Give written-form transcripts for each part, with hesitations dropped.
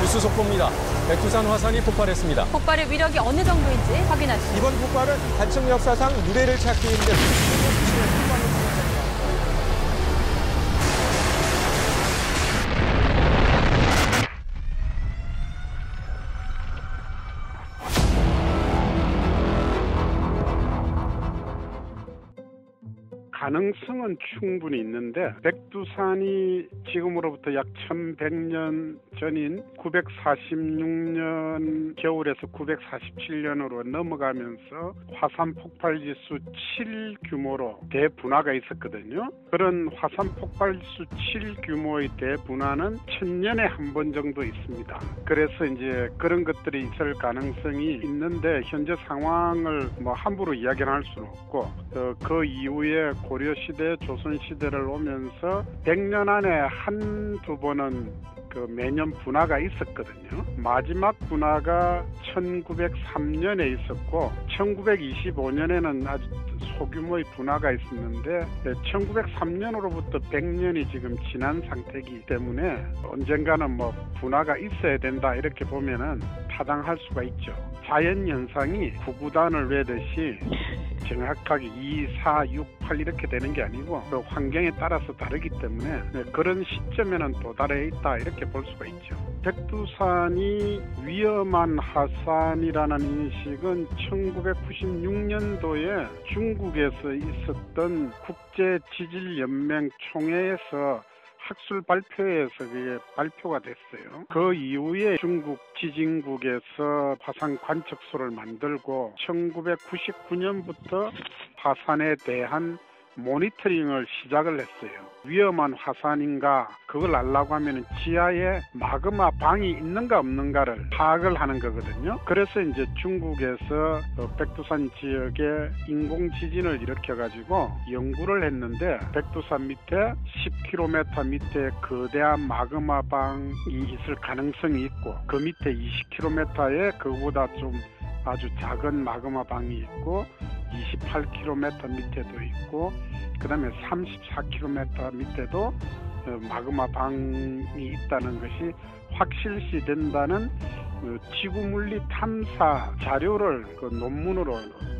뉴스 속보입니다. 백두산 화산이 폭발했습니다. 폭발의 위력이 어느 정도인지 확인하시죠. 이번 폭발은 단층 역사상 유례를 찾기 힘든 가능성은 충분히 있는데 백두산이 지금으로부터 약 1100년 전인 946년 겨울에서 947년으로 넘어가면서 화산 폭발 지수 7 규모로 대분화가 있었거든요. 그런 화산 폭발 지수 7 규모의 대분화는 1000년에 한 번 정도 있습니다. 그래서 이제 그런 것들이 있을 가능성이 있는데 현재 상황을 함부로 이야기는 할 수는 없고 그 이후에 고려시대, 조선시대를 오면서 100년 안에 한두 번은 매년 분화가 있었거든요. 마지막 분화가 1903년에 있었고 1925년에는 아주 소규모의 분화가 있었는데 1903년으로부터 100년이 지금 지난 상태이기 때문에 언젠가는 분화가 있어야 된다 이렇게 보면은 타당할 수가 있죠. 자연현상이 구구단을 외듯이 정확하게 2, 4, 6, 8 이렇게 되는 게 아니고 그 환경에 따라서 다르기 때문에 그런 시점에는 도달해 있다 이렇게 볼 수가 있죠. 백두산이 위험한 화산이라는 인식은 1996년도에 중국에서 있었던 국제지질연맹 총회에서 학술 발표에서 그게 발표가 됐어요. 그 이후에 중국 지진국에서 화산 관측소를 만들고 1999년부터 화산에 대한 모니터링을 시작을 했어요. 위험한 화산인가 그걸 알려고 하면 지하에 마그마 방이 있는가 없는가를 파악을 하는 거거든요. 그래서 이제 중국에서 백두산 지역에 인공 지진을 일으켜가지고 연구를 했는데 백두산 밑에 10km 밑에 거대한 마그마 방이 있을 가능성이 있고 그 밑에 20km에 그보다 좀 아주 작은 마그마 방이 있고 28km 밑에도 있고 그 다음에 34km 밑에도 마그마 방이 있다는 것이 확실시 된다는 지구물리 탐사 자료를 논문으로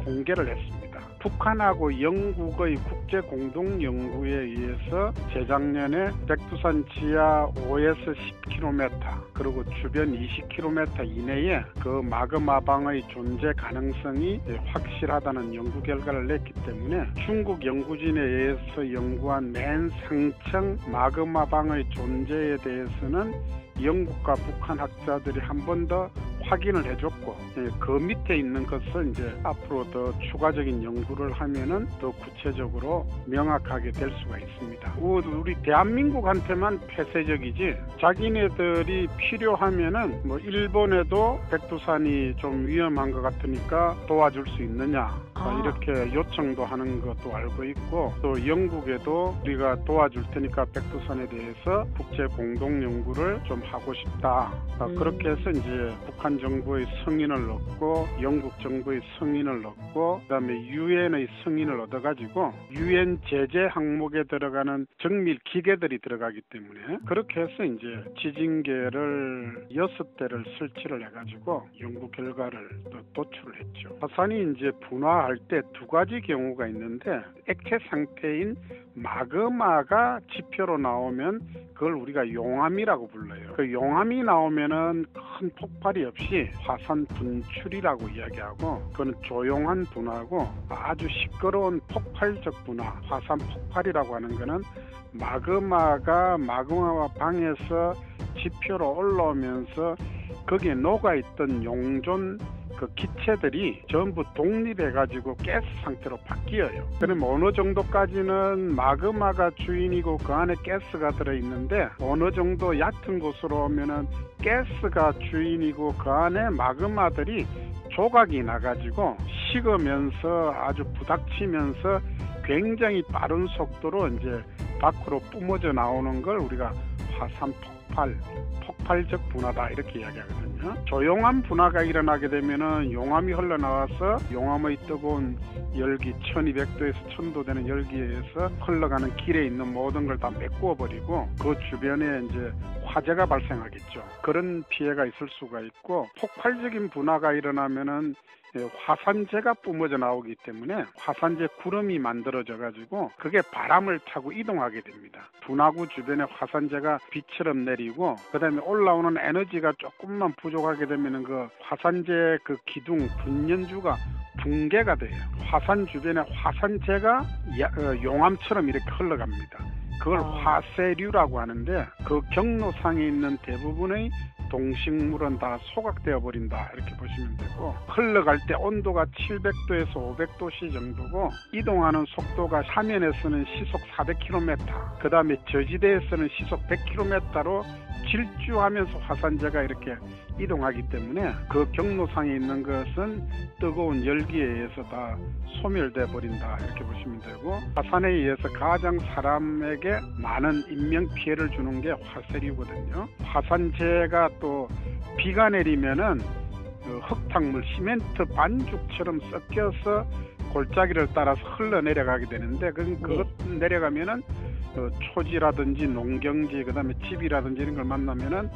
공개를 했습니다. 북한하고 영국의 국제 공동 연구에 의해서 재작년에 백두산 지하 5에서 10km 그리고 주변 20km 이내에 그 마그마방의 존재 가능성이 확실하다는 연구 결과를 냈기 때문에 중국 연구진에 의해서 연구한 맨 상층 마그마방의 존재에 대해서는 영국과 북한 학자들이 한 번 더 확인을 해줬고 그 밑에 있는 것을 이제 앞으로 더 추가적인 연구를 하면은 더 구체적으로 명확하게 될 수가 있습니다. 우리 대한민국한테만 폐쇄적이지 자기네들이 필요하면은 일본에도 백두산이 좀 위험한 것 같으니까 도와줄 수 있느냐 이렇게 요청도 하는 것도 알고 있고 또 영국에도 우리가 도와줄 테니까 백두산에 대해서 국제 공동 연구를 좀 하고 싶다. 그렇게 해서 이제 북한 정부의 승인을 얻고 영국 정부의 승인을 얻고 그다음에 유엔의 승인을 얻어가지고 유엔 제재 항목에 들어가는 정밀 기계들이 들어가기 때문에 그렇게 해서 이제 지진계를 6대를 설치를 해가지고 연구 결과를 또 도출을 했죠. 화산이 이제 분화할 때 두 가지 경우가 있는데 액체 상태인 마그마가 지표로 나오면 그걸 우리가 용암이라고 불러요. 그 용암이 나오면은 큰 폭발이 없이 화산 분출이라고 이야기하고 그건 조용한 분화고 아주 시끄러운 폭발적 분화, 화산 폭발이라고 하는 거는 마그마가 마그마 방에서 지표로 올라오면서 거기에 녹아있던 용존 그 기체들이 전부 독립해가지고 가스 상태로 바뀌어요. 그럼 어느 정도까지는 마그마가 주인이고 그 안에 가스가 들어있는데 어느 정도 얕은 곳으로 오면은 가스가 주인이고 그 안에 마그마들이 조각이 나가지고 식으면서 아주 부닥치면서 굉장히 빠른 속도로 이제 밖으로 뿜어져 나오는 걸 우리가 화산 폭발적 분화다 이렇게 이야기하거든요. 조용한 분화가 일어나게 되면은 용암이 흘러나와서 용암의 뜨거운 열기 1200도에서 1000도 되는 열기에 의해서 흘러가는 길에 있는 모든 걸 다 메꾸어 버리고 그 주변에 이제 화재가 발생하겠죠. 그런 피해가 있을 수가 있고 폭발적인 분화가 일어나면은 화산재가 뿜어져 나오기 때문에 화산재 구름이 만들어져 가지고 그게 바람을 타고 이동하게 됩니다. 분화구 주변에 화산재가 비처럼 내리고 그다음에 올라오는 에너지가 조금만 부족하게 되면은 그 화산재 그 기둥 분연주가 붕괴가 돼요. 화산 주변에 화산재가 용암처럼 이렇게 흘러갑니다. 그걸 화쇄류라고 하는데 그 경로상에 있는 대부분의 동식물은 다 소각되어 버린다 이렇게 보시면 되고 흘러갈 때 온도가 700도에서 500도씨 정도고 이동하는 속도가 사면에서는 시속 400km 그 다음에 저지대에서는 시속 100km로 질주하면서 화산재가 이렇게 이동하기 때문에 그 경로상에 있는 것은 뜨거운 열기에 의해서 다 소멸돼 버린다 이렇게 보시면 되고 화산에 의해서 가장 사람에게 많은 인명 피해를 주는 게 화쇄류거든요. 화산재가 또 비가 내리면은 흙탕물 시멘트 반죽처럼 섞여서 골짜기를 따라서 흘러내려가게 되는데 그것 내려가면은 초지라든지 농경지 그다음에 집이라든지 이런 걸 만나면은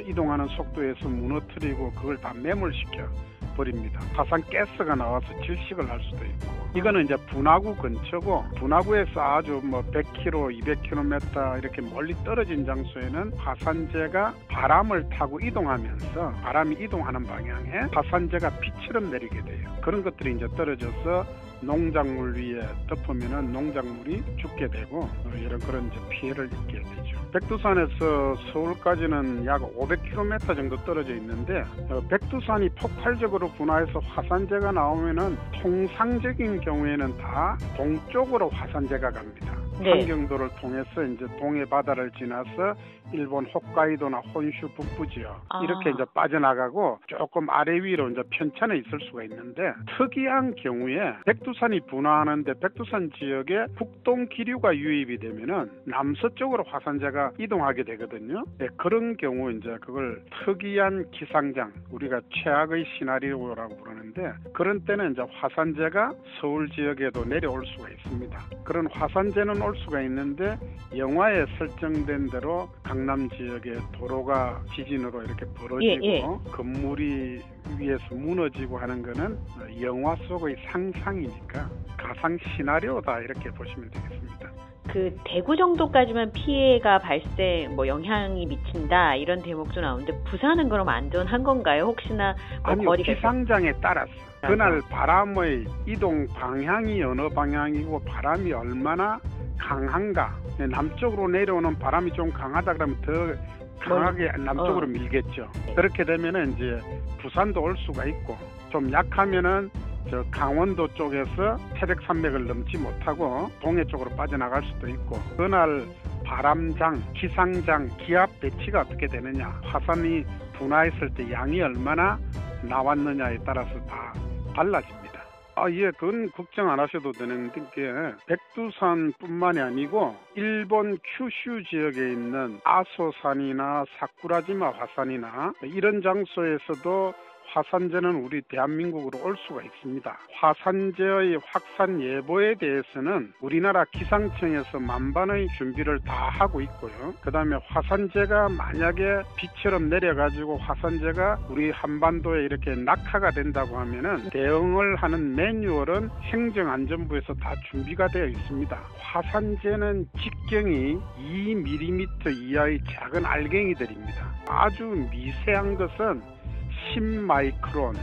이동하는 속도에서 무너뜨리고 그걸 다 매몰시켜 버립니다. 화산 가스가 나와서 질식을 할 수도 있고 이거는 이제 분화구 근처고 분화구에서 아주 100km, 200km 이렇게 멀리 떨어진 장소에는 화산재가 바람을 타고 이동하면서 바람이 이동하는 방향에 화산재가 비처럼 내리게 돼요. 그런 것들이 이제 떨어져서 농작물 위에 덮으면은 농작물이 죽게 되고 이런 그런 이제 피해를 입게 되죠. 백두산에서 서울까지는 약 500km 정도 떨어져 있는데 백두산이 폭발적으로 분화해서 화산재가 나오면은 통상적인 경우에는 다 동쪽으로 화산재가 갑니다. 한경도를 통해서 이제 동해 바다를 지나서 일본 홋카이도나 혼슈 북부 지역 이렇게 이제 빠져나가고 조금 아래 위로 이제 편찬해 있을 수가 있는데 특이한 경우에 백두산이 분화하는데 백두산 지역에 북동 기류가 유입이 되면은 남서쪽으로 화산재가 이동하게 되거든요. 네, 그런 경우 이제 그걸 특이한 기상장 우리가 최악의 시나리오라고 부르는데 그런 때는 이제 화산재가 서울 지역에도 내려올 수가 있습니다. 그런 화산재는 올 수가 있는데 영화에 설정된 대로 강남 지역에 도로가 지진으로 이렇게 벌어지고 건물이 위에서 무너지고 하는 거는 영화 속의 상상이니까 가상 시나리오다 이렇게 보시면 되겠습니다. 그 대구 정도까지만 피해가 발생 영향이 미친다 이런 대목도 나오는데 부산은 그럼 안전한 건가요? 혹시나 아니요, 거리가 기상장에 따라서 그날 바람의 이동 방향이 어느 방향이고 바람이 얼마나 강한가. 남쪽으로 내려오는 바람이 좀 강하다 그러면 더 강하게 남쪽으로 밀겠죠. 그렇게 되면은 이제 부산도 올 수가 있고 좀 약하면은 저 강원도 쪽에서 태백산맥을 넘지 못하고 동해 쪽으로 빠져나갈 수도 있고 그날 바람장, 기상장, 기압 배치가 어떻게 되느냐 화산이 분화했을 때 양이 얼마나 나왔느냐에 따라서 다 달라집니다. 그건 걱정 안 하셔도 되는 게 백두산뿐만이 아니고 일본 큐슈 지역에 있는 아소산이나 사쿠라지마 화산이나 이런 장소에서도 화산재는 우리 대한민국으로 올 수가 있습니다. 화산재의 확산 예보에 대해서는 우리나라 기상청에서 만반의 준비를 다 하고 있고요. 그 다음에 화산재가 만약에 비처럼 내려가지고 화산재가 우리 한반도에 이렇게 낙하가 된다고 하면은 대응을 하는 매뉴얼은 행정안전부에서 다 준비가 되어 있습니다. 화산재는 직경이 2mm 이하의 작은 알갱이들입니다. 아주 미세한 것은 10마이크론,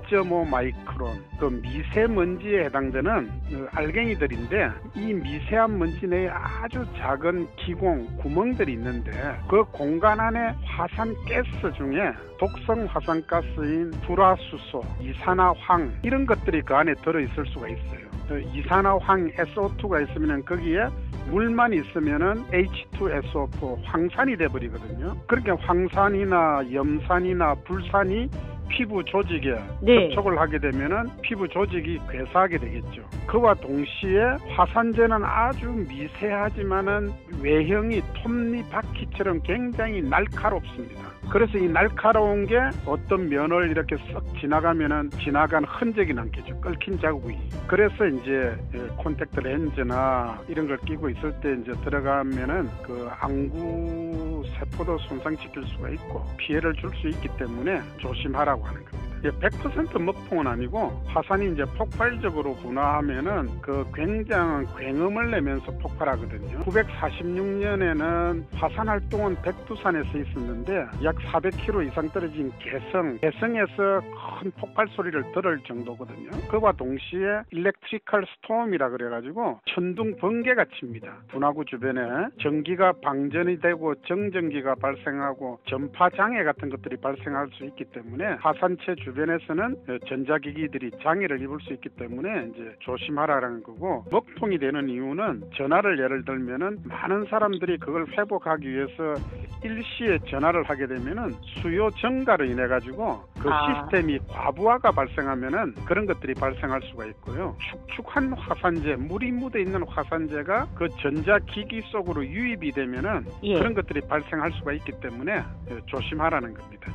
2.5마이크론, 그 미세먼지에 해당되는 알갱이들인데 이 미세한 먼지 내에 아주 작은 기공, 구멍들이 있는데 그 공간 안에 화산가스 중에 독성 화산가스인 불화수소, 이산화황 이런 것들이 그 안에 들어있을 수가 있어요. 이산화황 SO2가 있으면 거기에 물만 있으면은 H2SO4 황산이 돼버리거든요. 그러니까 황산이나 염산이나 불산이 피부 조직에 접촉을 하게 되면은 피부 조직이 괴사하게 되겠죠. 그와 동시에 화산재는 아주 미세하지만은 외형이 톱니바퀴처럼 굉장히 날카롭습니다. 그래서 이 날카로운 게 어떤 면을 이렇게 썩 지나가면은 지나간 흔적이 남겠죠. 끓긴 자국이. 그래서 이제 콘택트 렌즈나 이런 걸 끼고 있을 때 이제 들어가면은 그 안구 세포도 손상시킬 수가 있고 피해를 줄 수 있기 때문에 조심하라고 하는 겁니다. 100% 먹통은 아니고 화산이 이제 폭발적으로 분화하면은 그 굉장한 굉음을 내면서 폭발하거든요. 946년에는 화산 활동은 백두산에서 있었는데 약 400km 이상 떨어진 개성에서 큰 폭발 소리를 들을 정도거든요. 그와 동시에 일렉트리컬 스톰이라 그래가지고 천둥 번개가 칩니다. 분화구 주변에 전기가 방전이 되고 정전기가 발생하고 전파 장애 같은 것들이 발생할 수 있기 때문에 화산체 주변에서는 전자기기들이 장애를 입을 수 있기 때문에 이제 조심하라는 거고, 먹통이 되는 이유는 전화를 예를 들면은 많은 사람들이 그걸 회복하기 위해서 일시에 전화를 하게 되면은 수요 증가로 인해 가지고 그 시스템이 과부하가 발생하면은 그런 것들이 발생할 수가 있고요. 축축한 화산재, 물이 묻어 있는 화산재가 그 전자기기 속으로 유입이 되면은 그런 것들이 발생할 수가 있기 때문에 조심하라는 겁니다.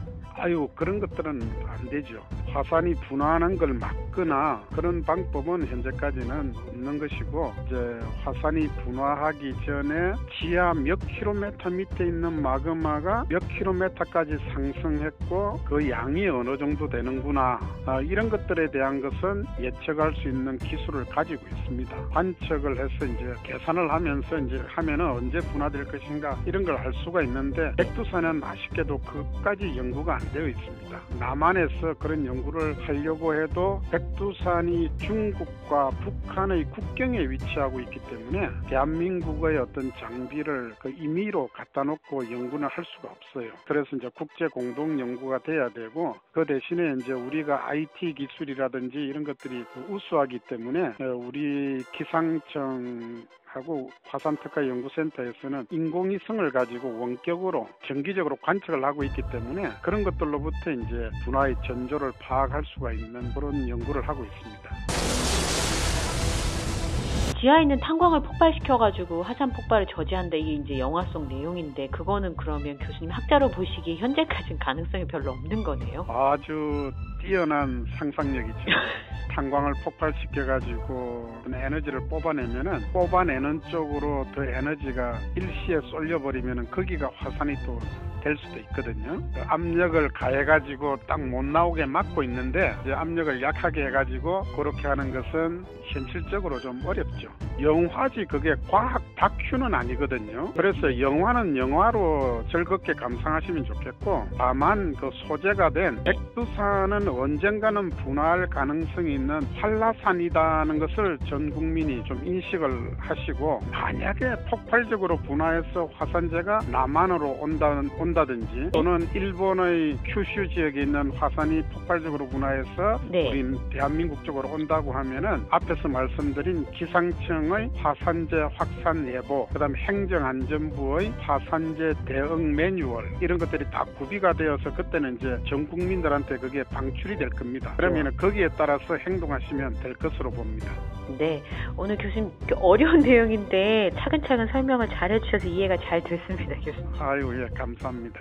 그런 것들은 안 되죠. 화산이 분화하는 걸 막거나 그런 방법은 현재까지는 없는 것이고, 이제 화산이 분화하기 전에 지하 몇 킬로미터 밑에 있는 마그마가 몇 킬로미터까지 상승했고 그 양이 어느 정도 되는구나, 이런 것들에 대한 것은 예측할 수 있는 기술을 가지고 있습니다. 관측을 해서 이제 계산을 하면서 이제 하면은 언제 분화될 것인가 이런 걸 알 수가 있는데, 백두산은 아쉽게도 그까지 연구가 안 되어 있습니다. 남한에서 그런 연구를 하려고 해도 백두산이 중국과 북한의 국경에 위치하고 있기 때문에 대한민국의 어떤 장비를 그 임의로 갖다 놓고 연구는 할 수가 없어요. 그래서 이제 국제 공동 연구가 돼야 되고, 그 대신에 이제 우리가 IT 기술이라든지 이런 것들이 우수하기 때문에 우리 기상청하고 화산특화연구센터에서는 인공위성을 가지고 원격으로 정기적으로 관측을 하고 있기 때문에 그런 것들로부터 이제 분화의 전조를 파악할 수가 있는 그런 연구를 하고 있습니다. 지하에 있는 탄광을 폭발시켜가지고 화산 폭발을 저지한다, 이게 이제 영화 속 내용인데, 그거는 그러면 교수님 학자로 보시기에 현재까지는 가능성이 별로 없는 거네요? 아주 뛰어난 상상력이죠. 탄광을 폭발시켜가지고 에너지를 뽑아내는 쪽으로 더 에너지가 일시에 쏠려버리면은 거기가 화산이 또 될 수도 있거든요. 압력을 가해가지고 딱 못 나오게 막고 있는데, 이제 압력을 약하게 해가지고 그렇게 하는 것은 현실적으로 좀 어렵죠. 영화지 그게 과학 다큐는 아니거든요. 그래서 영화는 영화로 즐겁게 감상하시면 좋겠고, 다만 그 소재가 된 백두산은 언젠가는 분화할 가능성이 있는 한라산이라는 것을 전 국민이 좀 인식을 하시고, 만약에 폭발적으로 분화해서 화산재가 남한으로 온다든지 또는 일본의 큐슈 지역에 있는 화산이 폭발적으로 분화해서 우리 대한민국 쪽으로 온다고 하면은 앞에서 말씀드린 기상청의 화산재 확산 예보, 그다음에 행정안전부의 화산재 대응 매뉴얼, 이런 것들이 다 구비가 되어서 그때는 이제 전 국민들한테 그게 방출이 될 겁니다. 그러면 거기에 따라서 행동하시면 될 것으로 봅니다. 네, 오늘 교수님 어려운 내용인데 차근차근 설명을 잘 해주셔서 이해가 잘 됐습니다, 교수님. 예, 감사합니다.